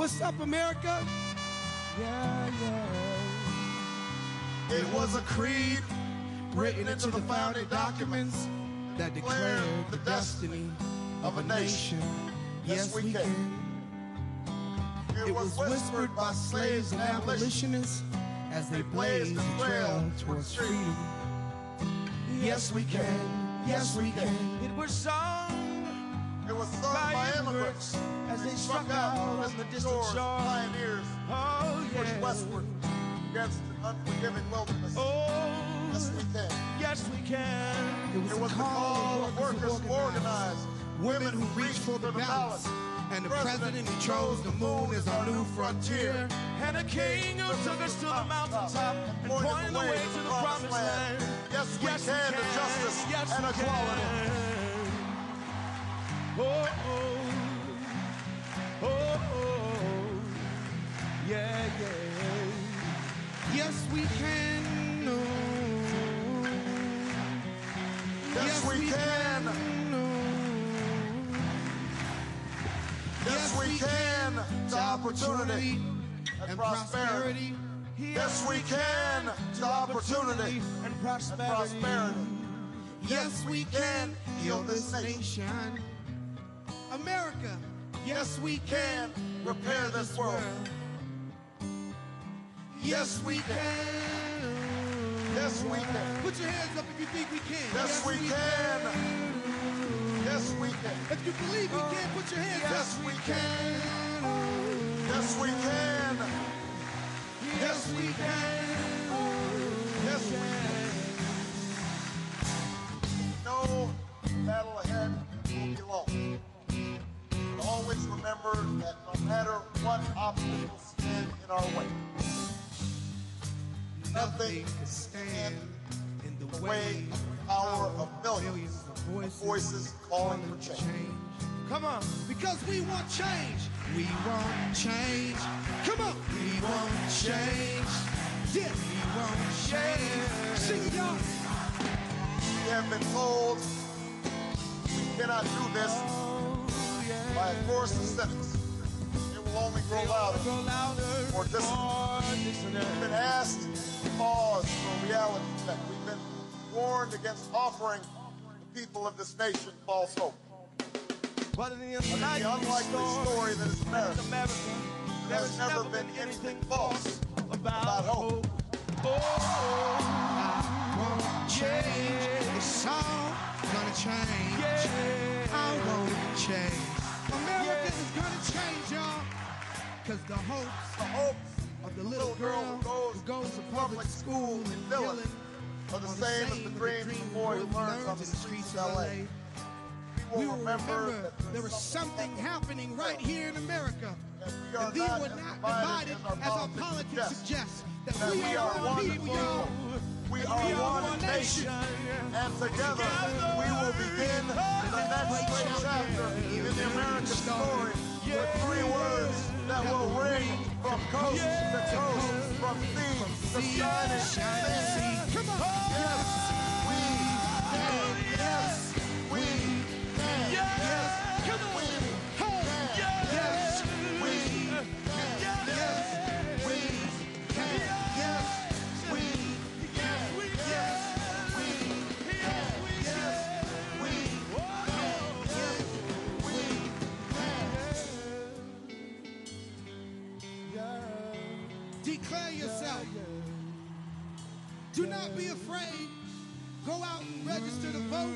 What's up, America? Yeah, yeah. It was a creed Written into the founding documents that declared the destiny of a nation. Yes, we can. It was whispered by slaves and abolitionists as they blazed the trail towards freedom. Yes, we can. Yes, we can. It was sung by immigrants as they struck out on the distant shore. Pioneers pushed westward against an unforgiving wilderness. Yes, we can. Yes, we can. It was the call of workers who organized, women who reached for the ballot, and the president who chose the moon as our new frontier, and a king who took us to the mountaintop and pointed the way to the promised land. Yes, we can to justice and equality. Oh, oh, oh, oh, yeah, yeah. Yes, we can. Oh. Yes, we can. Yes, we can to opportunity and prosperity. Yes, we can to opportunity and prosperity. Yes, we can heal this nation. America, yes, we can repair this world. Yes, we can. Yes, we can. Put your hands up if you think we can. Yes, we can. Yes, we can. If you believe we can, put your hands up. Yes, we can. Yes, we can. Yes, we can. Yes, we can. No battle ahead will be long. But always remember that no matter what obstacles stand in our way, nothing can stand in the way of the power of millions of voices calling for change. Come on, because we want change. We want change. Come on, we want change. Yeah, we want change. Sing it, y'all. We have been told we cannot do this by a chorus of cynics. It will only grow louder or distant. We've been asked to pause for a reality check. We've been warned against offering the people of this nation false hope. But in the unlikely story that is America, there has never been anything false about hope. I won't change. It's all gonna change. I won't change. America is gonna change, y'all. Cause the hopes of the little girl who goes to public school in Dillon are the same as the dreams of the boy who learns on the streets of L.A. We will remember there was something happening right here in America. And we were not divided as our politics suggest. That we are one people, y'all. We are one nation. And together we will begin the next great chapter in the American story with 3 words that will ring from coast to coast, from sea to shining sea. Come on. Yes, we can. Yes, we can. Yes, come on. we can. Yes, we can. Yes, we can. Yes, we can. Yes, we can. Yes, we can. Declare yourself. Do not be afraid. Go out and register to vote.